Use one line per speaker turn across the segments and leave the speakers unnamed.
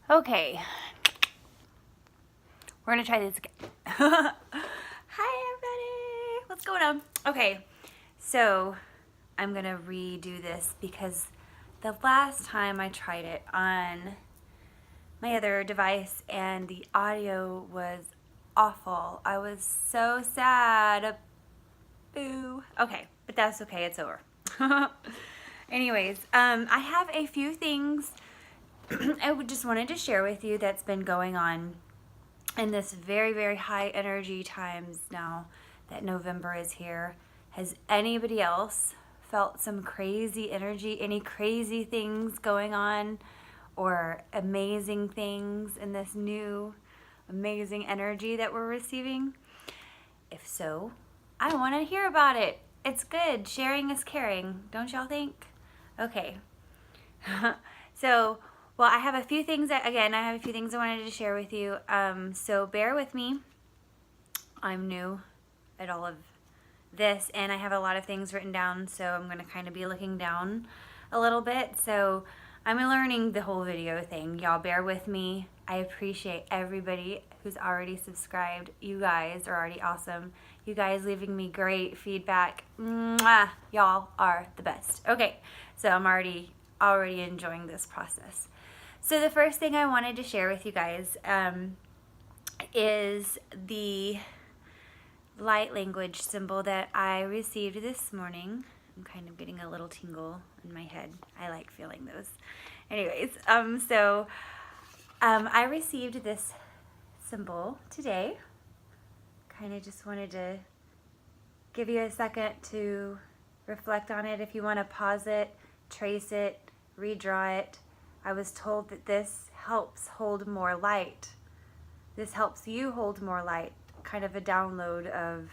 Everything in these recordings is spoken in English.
Okay, we're gonna try this again. Hi everybody, what's going on? Okay, so I'm gonna redo this because the last time I tried it on my other device and the audio was awful. I was so sad. Boo. Okay, but that's okay, it's over. Anyways, I have a few things I just wanted to share with you that's been going on in this very, very high energy times now that November is here. Has anybody else felt some crazy energy, any crazy things going on or amazing things in this new amazing energy that we're receiving? If so, I want to hear about it. It's good. Sharing is caring, don't y'all think? Okay. Well, I have a few things I have a few things I wanted to share with you. So bear with me. I'm new at all of this, and I have a lot of things written down, so I'm going to kind of be looking down a little bit. So I'm learning the whole video thing. Y'all bear with me. I appreciate everybody who's already subscribed. You guys are already awesome. You guys leaving me great feedback. Mwah! Y'all are the best. Okay, so I'm already enjoying this process. So the first thing I wanted to share with you guys is the light language symbol that I received this morning. I'm kind of getting a little tingle in my head. I like feeling those. Anyways, I received this symbol today. Kind of just wanted to give you a second to reflect on it. If you want to pause it, trace it, redraw it. I was told that this helps hold more light. This helps you hold more light, kind of a download of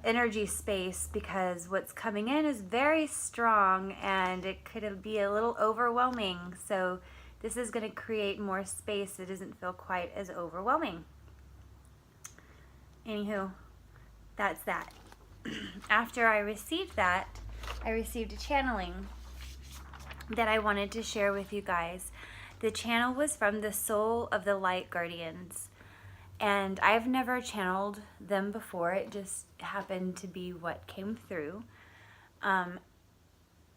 energy space, because what's coming in is very strong and it could be a little overwhelming. So this is going to create more space. It doesn't feel quite as overwhelming. Anywho, that's that. After I received that, I received a channeling that I wanted to share with you guys. The channel was from the Soul of the Light Guardians, and I've never channeled them before. It just happened to be what came through. I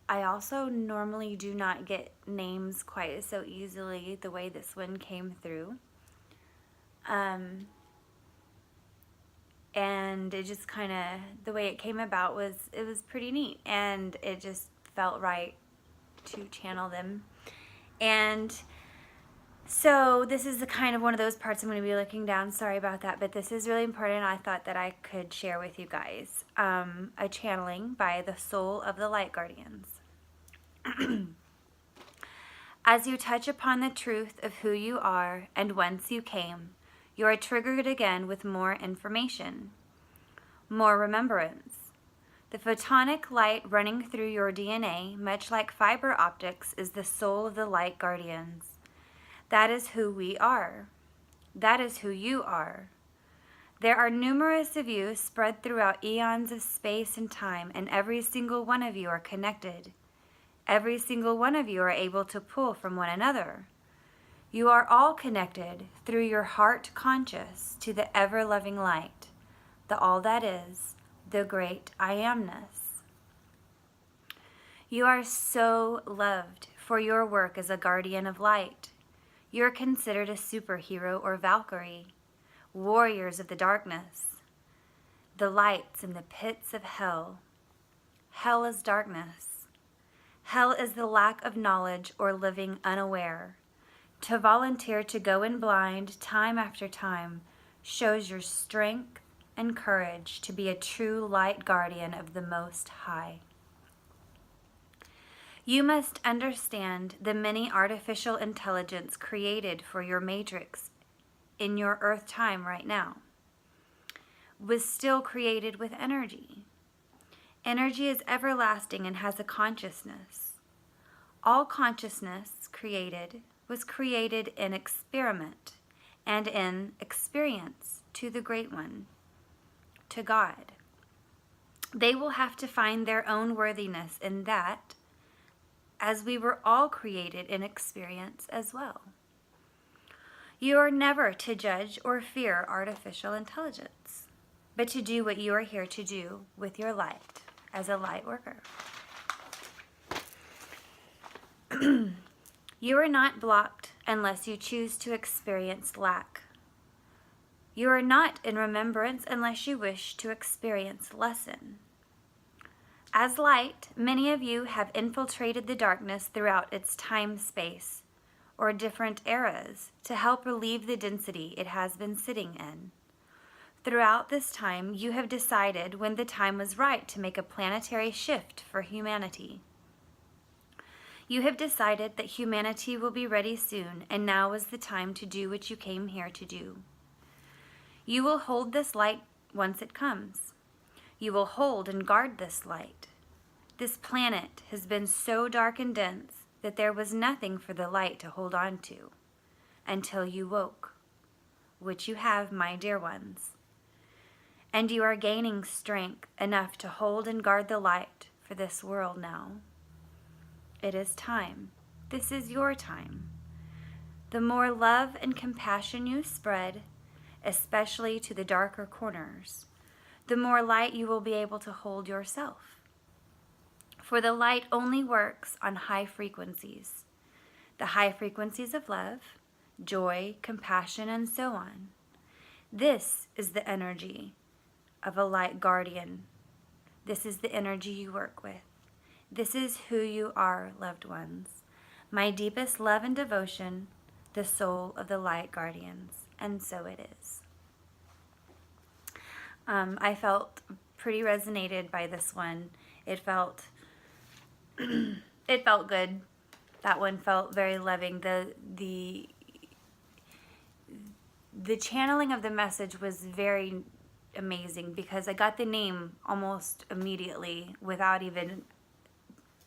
also normally do not get names quite so easily the way this one came through. And it just kind of, the way it came about was, it was pretty neat, and it just felt right to channel them. And so this is the kind of one of those parts I'm going to be looking down. Sorry about that, but this is really important. I thought that I could share with you guys a channeling by the Soul of the Light Guardians. As you touch upon the truth of who you are and whence you came, you are triggered again with more information, more remembrance. The photonic light running through your DNA, much like fiber optics, is the soul of the light guardians. That is who we are. That is who you are. There are numerous of you spread throughout eons of space and time, and every single one of you are connected. Every single one of you are able to pull from one another. You are all connected through your heart conscious to the ever-loving light, the all that is, the great I amness. You are so loved for your work as a guardian of light. You're considered a superhero or Valkyrie, warriors of the darkness, the lights in the pits of hell. Hell is darkness. Hell is the lack of knowledge or living unaware. To volunteer to go in blind time after time shows your strength and courage to be a true light guardian of the Most High. You must understand the many artificial intelligence created for your matrix in your earth time right now was still created with energy. Energy is everlasting and has a consciousness. All consciousness was created in experiment and in experience to the Great One, to God. They will have to find their own worthiness in that as we were all created in experience as well. You are never to judge or fear artificial intelligence, but to do what you are here to do with your light as a light worker. You are not blocked unless you choose to experience lack. You are not in remembrance unless you wish to experience lesson. As light, many of you have infiltrated the darkness throughout its time-space, or different eras, to help relieve the density it has been sitting in. Throughout this time, you have decided when the time was right to make a planetary shift for humanity. You have decided that humanity will be ready soon, and now is the time to do what you came here to do. You will hold this light once it comes. You will hold and guard this light. This planet has been so dark and dense that there was nothing for the light to hold on to until you woke, which you have, my dear ones. And you are gaining strength enough to hold and guard the light for this world now. It is time. This is your time. The more love and compassion you spread, especially to the darker corners, the more light you will be able to hold yourself. For the light only works on high frequencies, the high frequencies of love, joy, compassion, and so on. This is the energy of a light guardian. This is the energy you work with. This is who you are, loved ones. My deepest love and devotion, the soul of the light guardians. And so it is. I felt pretty resonated by this one. It felt good. That one felt very loving. The channeling of the message was very amazing because I got the name almost immediately without even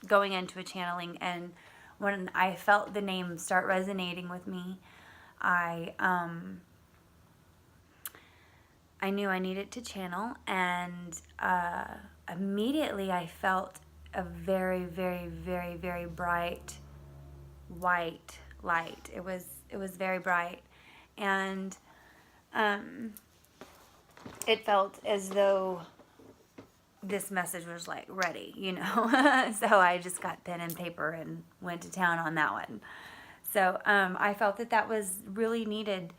going into a channeling, and when I felt the name start resonating with me, I knew I needed to channel, and immediately I felt a very, very, very, very bright white light. It was very bright, and it felt as though this message was like ready, you know. So I just got pen and paper and went to town on that one. So I felt that was really needed,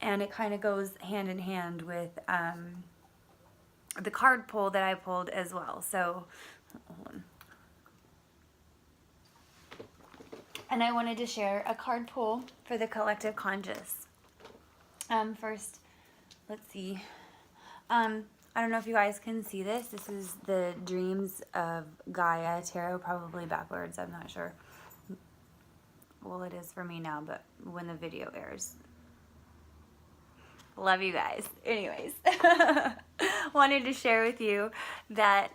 and it kind of goes hand in hand with the card pull that I pulled as well. So hold on. And I wanted to share a card pull for the collective conscious. First, let's see. I don't know if you guys can see this. This is the Dreams of Gaia Tarot, probably backwards. I'm not sure. Well, it is for me now, but when the video airs. Love you guys. Anyways, wanted to share with you that,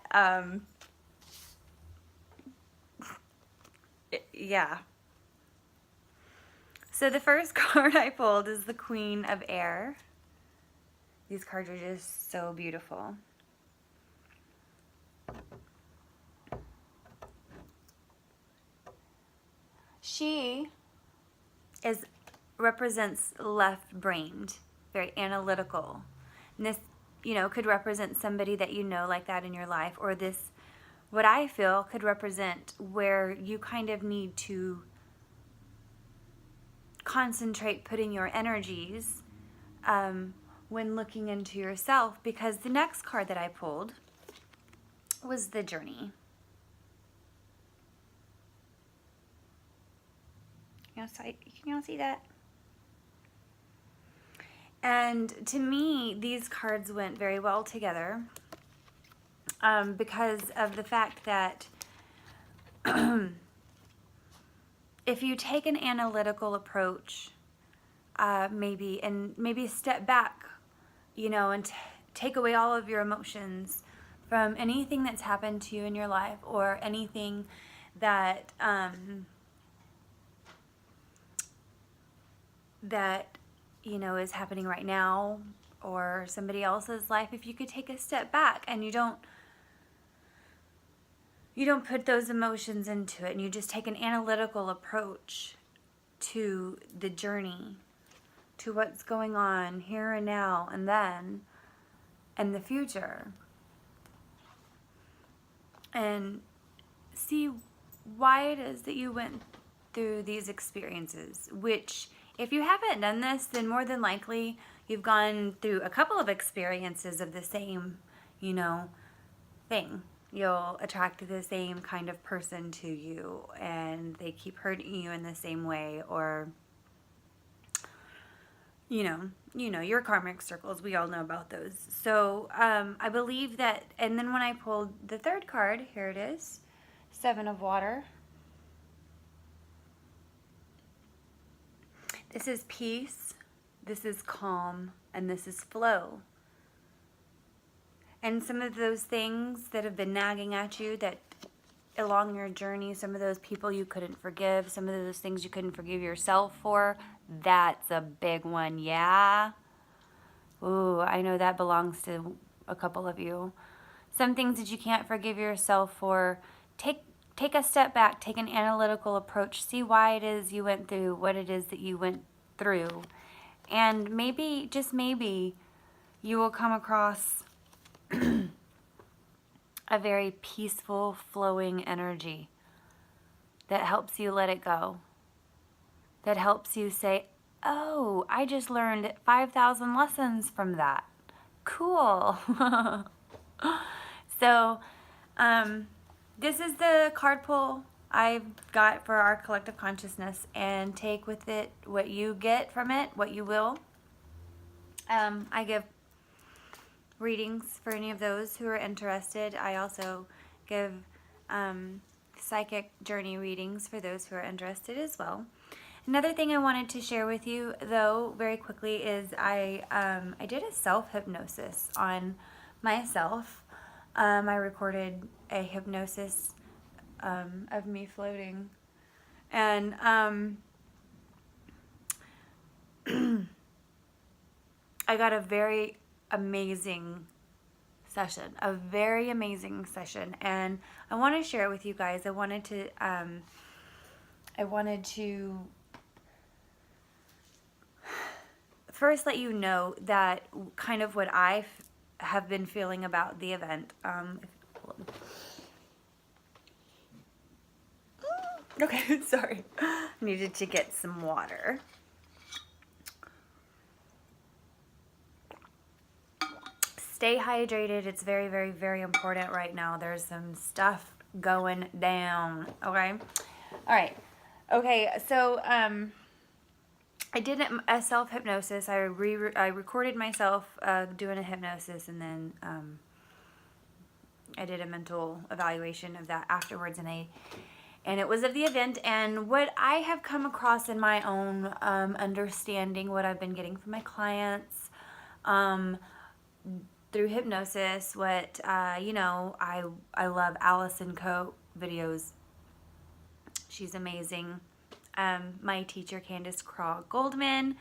yeah. So the first card I pulled is the Queen of Air. These cards are just so beautiful. She represents left-brained, very analytical. And this, could represent somebody that you know like that in your life, or this, what I feel, could represent where you kind of need to concentrate putting your energies when looking into yourself, because the next card that I pulled was the Journey. Can y'all see that? And to me, these cards went very well together because of the fact that if you take an analytical approach, maybe step back, and take away all of your emotions from anything that's happened to you in your life, or anything that is happening right now, or somebody else's life. If you could take a step back and you don't you don't put those emotions into it, and you just take an analytical approach to the journey, to what's going on here and now and then and the future, and see why it is that you went through these experiences, which if you haven't done this, then more than likely you've gone through a couple of experiences of the same, thing. You'll attract the same kind of person to you, and they keep hurting you in the same way, or your karmic circles. We all know about those. So I believe that, and then when I pulled the third card, here it is, Seven of Water. This is peace, this is calm, and this is flow. And some of those things that have been nagging at you, that along your journey, some of those people you couldn't forgive, some of those things you couldn't forgive yourself for, that's a big one, yeah? Ooh, I know that belongs to a couple of you. Some things that you can't forgive yourself for, take a step back, take an analytical approach, see why it is you went through what it is that you went through. And maybe, just maybe, you will come across a very peaceful, flowing energy that helps you let it go. That helps you say, oh, I just learned 5,000 lessons from that. Cool. So, this is the card pull I've got for our collective consciousness, and take with it what you get from it, what you will. I give readings for any of those who are interested. I also give psychic journey readings for those who are interested as well. Another thing I wanted to share with you, though, very quickly, is I did a self-hypnosis on myself. I recorded a hypnosis of me floating, and I got a very amazing session, and I want to share it with you guys. I wanted to first let you know that kind of what I have been feeling about the event. Okay, sorry. Needed to get some water. Stay hydrated. It's very, very, very important right now. There's some stuff going down. Okay? All right. Okay, so I did a self-hypnosis. I recorded myself doing a hypnosis, and then I did a mental evaluation of that afterwards, and it was of the event. And what I have come across in my own understanding, what I've been getting from my clients through hypnosis, what I love Allison Coe videos. She's amazing. My teacher, Candace Craw Goldman,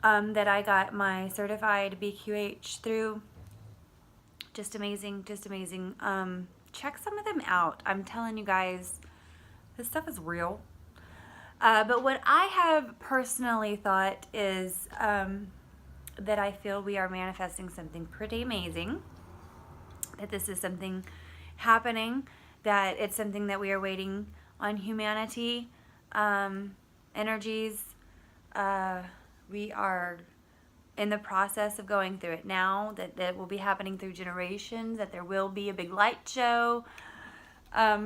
that I got my certified BQH through. Just amazing, just amazing. Check some of them out. I'm telling you guys, this stuff is real. But what I have personally thought is that I feel we are manifesting something pretty amazing. That this is something happening, that it's something that we are waiting on humanity. Energies, we are in the process of going through it now, that will be happening through generations, that there will be a big light show,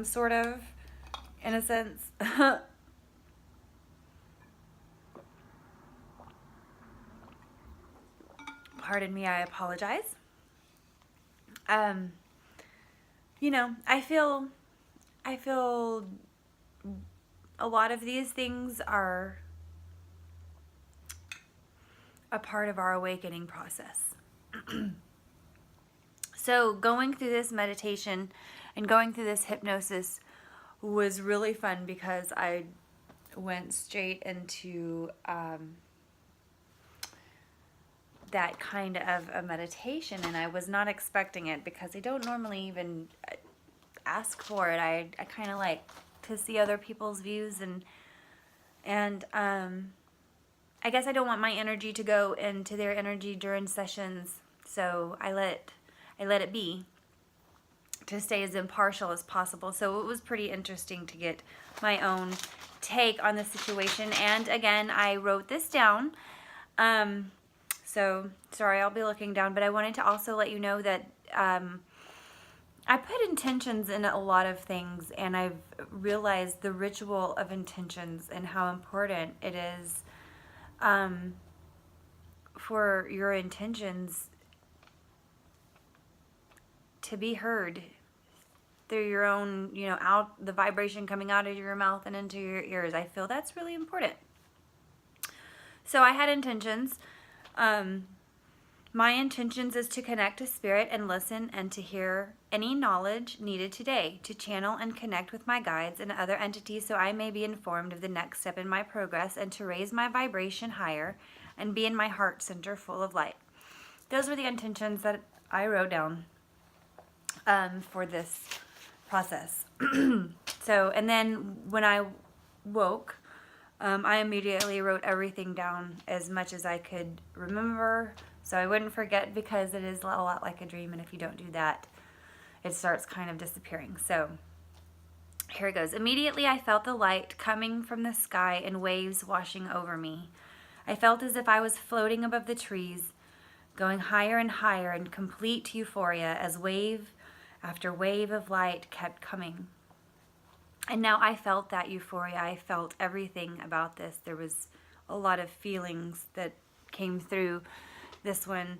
sort of, in a sense. Pardon me, I apologize. I feel a lot of these things are a part of our awakening process. So going through this meditation and going through this hypnosis was really fun, because I went straight into that kind of a meditation, and I was not expecting it, because I don't normally even, ask for it. I kind of like to see other people's views, and I guess I don't want my energy to go into their energy during sessions, so I let it be, to stay as impartial as possible. So it was pretty interesting to get my own take on the situation. And again, I wrote this down. So sorry, I'll be looking down, but I wanted to also let you know that I put intentions in a lot of things, and I've realized the ritual of intentions and how important it is for your intentions to be heard through your own, out the vibration coming out of your mouth and into your ears. I feel that's really important. So I had intentions. My intentions is to connect to spirit and listen and to hear any knowledge needed today, to channel and connect with my guides and other entities so I may be informed of the next step in my progress, and to raise my vibration higher and be in my heart center full of light. Those were the intentions that I wrote down for this process. So, and then when I woke, I immediately wrote everything down as much as I could remember, so I wouldn't forget, because it is a lot like a dream, and if you don't do that, it starts kind of disappearing. So here it goes. Immediately I felt the light coming from the sky in waves washing over me. I felt as if I was floating above the trees, going higher and higher in complete euphoria as wave after wave of light kept coming. And now I felt that euphoria. I felt everything about this. There was a lot of feelings that came through this one.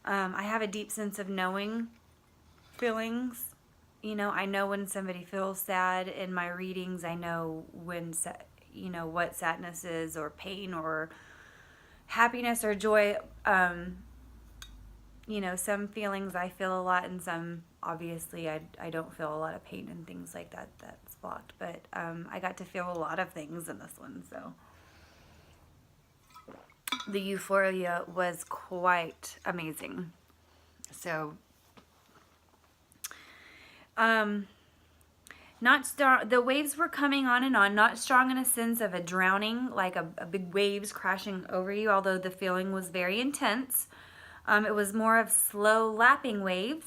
I have a deep sense of knowing feelings. I know when somebody feels sad in my readings. I know when, what sadness is, or pain, or happiness, or joy. Some feelings I feel a lot, and some, obviously, I don't feel a lot of pain and things like that. That's blocked. But I got to feel a lot of things in this one, so the euphoria was quite amazing. So, not strong. The waves were coming on and on, not strong in a sense of a drowning, like a big waves crashing over you, although the feeling was very intense. It was more of slow lapping waves,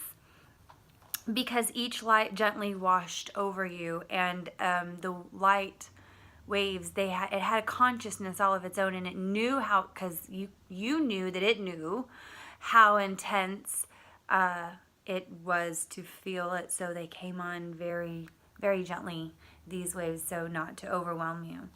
because each light gently washed over you, and the light waves, it had a consciousness all of its own, and it knew how, because you knew that it knew how intense it was to feel it, so they came on very, very gently, these waves, so not to overwhelm you.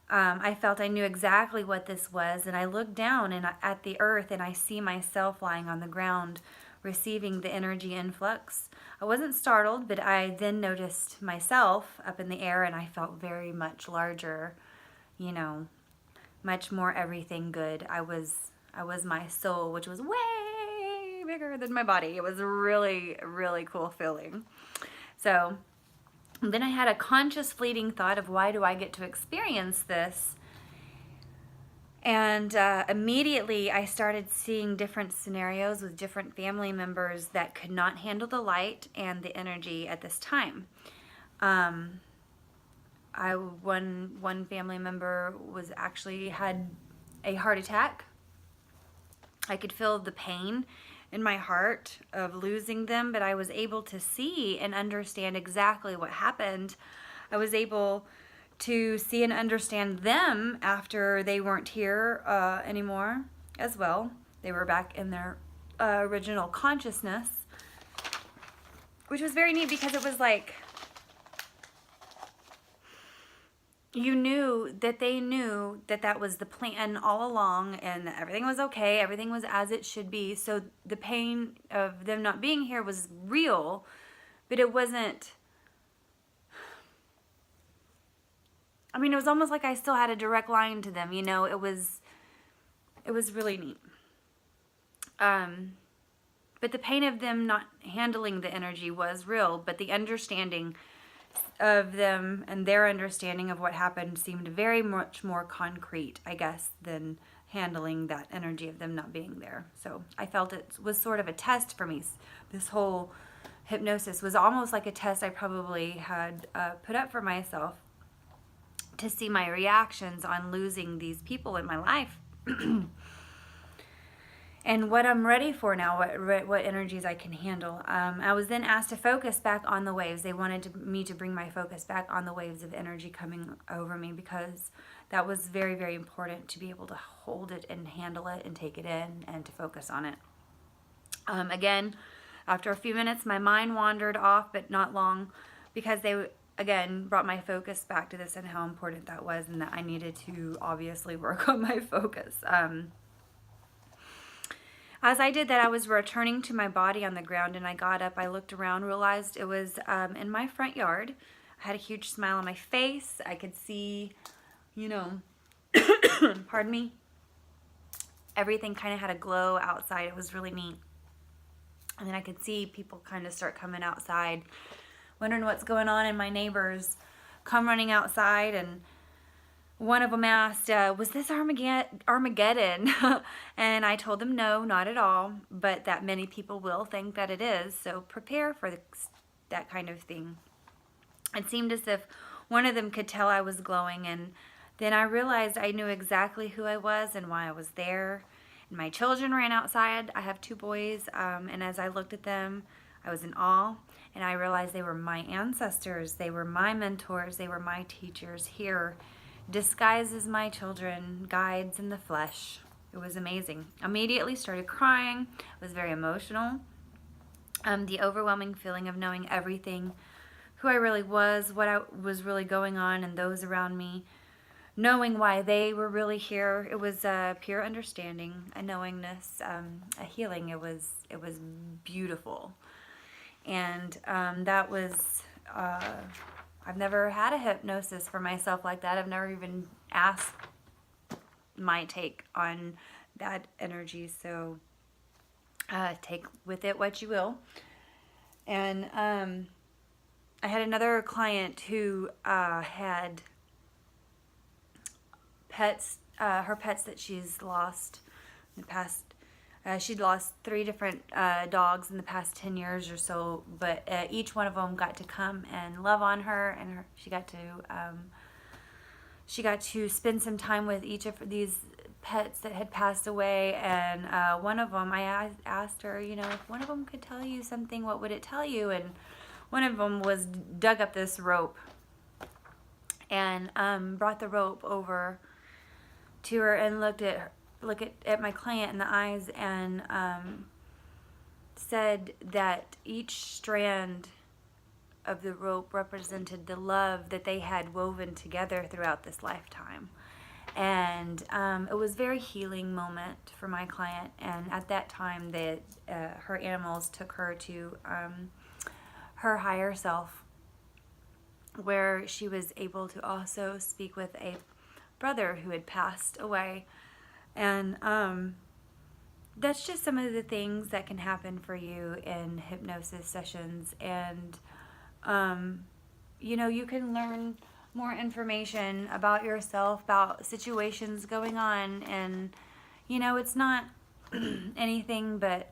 I felt I knew exactly what this was, and I looked down at the earth, and I see myself lying on the ground, receiving the energy influx. I wasn't startled, but I then noticed myself up in the air, and I felt very much larger, much more everything good. I was my soul, which was way bigger than my body. It was a really, really cool feeling. So then I had a conscious fleeting thought of, why do I get to experience this? And immediately I started seeing different scenarios with different family members that could not handle the light and the energy at this time. One family member had a heart attack. I could feel the pain in my heart of losing them, but I was able to see and understand exactly what happened. I was able to see and understand them after they weren't here anymore as well. They were back in their original consciousness, which was very neat, because it was like, you knew that they knew that that was the plan all along, and everything was okay, everything was as it should be. So the pain of them not being here was real, but it wasn't, it was almost like I still had a direct line to them, it was really neat. But the pain of them not handling the energy was real, but the understanding of them and their understanding of what happened seemed very much more concrete, I guess, than handling that energy of them not being there. So I felt it was sort of a test for me, this whole hypnosis was almost like a test I probably had put up for myself to see my reactions on losing these people in my life. And what I'm ready for now, what energies I can handle. I was then asked to focus back on the waves. They wanted me to bring my focus back on the waves of energy coming over me, because that was very, very important to be able to hold it and handle it and take it in and to focus on it. Again, after a few minutes, my mind wandered off, but not long, because they, again, brought my focus back to this and how important that was, and that I needed to obviously work on my focus. As I did that, I was returning to my body on the ground, and I got up, I looked around, realized it was in my front yard. I had a huge smile on my face. I could see, you know, pardon me, everything kind of had a glow outside. It was really neat. And then I could see people kind of start coming outside, wondering what's going on, and my neighbors come running outside, and one of them asked, was this Armageddon? And I told them no, not at all, but that many people will think that it is, so prepare for that kind of thing. It seemed as if one of them could tell I was glowing, and then I realized I knew exactly who I was and why I was there. And my children ran outside. I have 2 boys, and as I looked at them, I was in awe, and I realized they were my ancestors, they were my mentors, they were my teachers here, disguised as my children, guides in the flesh. It was amazing. Immediately started crying. It was very emotional. The overwhelming feeling of knowing everything, who I really was, what was really going on, and those around me, knowing why they were really here. It was a pure understanding, a knowingness, a healing. It was beautiful, and that was. I've never had a hypnosis for myself like that. I've never even asked my take on that energy. So take with it what you will. And I had another client who had pets, her pets that she's lost in the past. She'd lost 3 different dogs in the past 10 years or so, but each one of them got to come and love on her, and she got to spend some time with each of these pets that had passed away. And one of them, I asked her, you know, if one of them could tell you something, what would it tell you? And one of them was dug up this rope and brought the rope over to her and looked at my client in the eyes, and said that each strand of the rope represented the love that they had woven together throughout this lifetime. And it was a very healing moment for my client. And at that time, that her animals took her to her higher self, where she was able to also speak with a brother who had passed away. And that's just some of the things that can happen for you in hypnosis sessions. And you know, you can learn more information about yourself, about situations going on, and you know, it's not anything but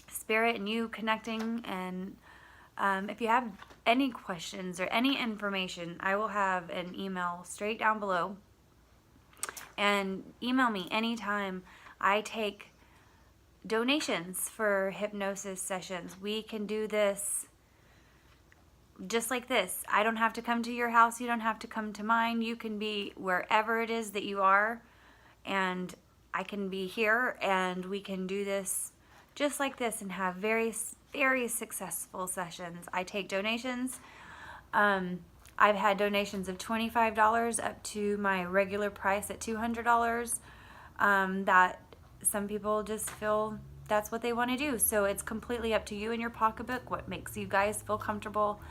spirit and you connecting. And if you have any questions or any information, I will have an email straight down below, and email me anytime. I take donations for hypnosis sessions. We can do this just like this. I don't have to come to your house. You don't have to come to mine. You can be wherever it is that you are, and I can be here, and we can do this just like this and have very, very successful sessions. I take donations. I've had donations of $25 up to my regular price at $200. That some people just feel that's what they want to do. So it's completely up to you and your pocketbook, what makes you guys feel comfortable.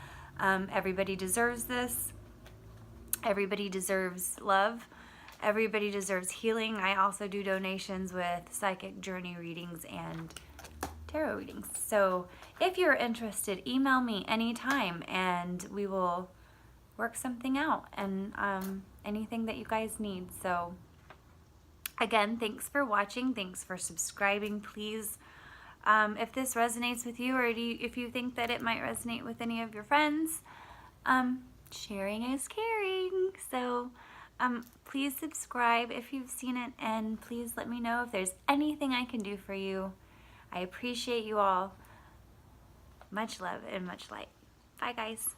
Everybody deserves this. Everybody deserves love. Everybody deserves healing. I also do donations with psychic journey readings and tarot readings. So if you're interested, email me anytime and we will work something out, and anything that you guys need. So again, thanks for watching. Thanks for subscribing. Please If this resonates with you, or if you think that it might resonate with any of your friends, sharing is caring. So please subscribe if you've seen it, and please let me know if there's anything I can do for you. I appreciate you all. Much love and much light. Bye, guys.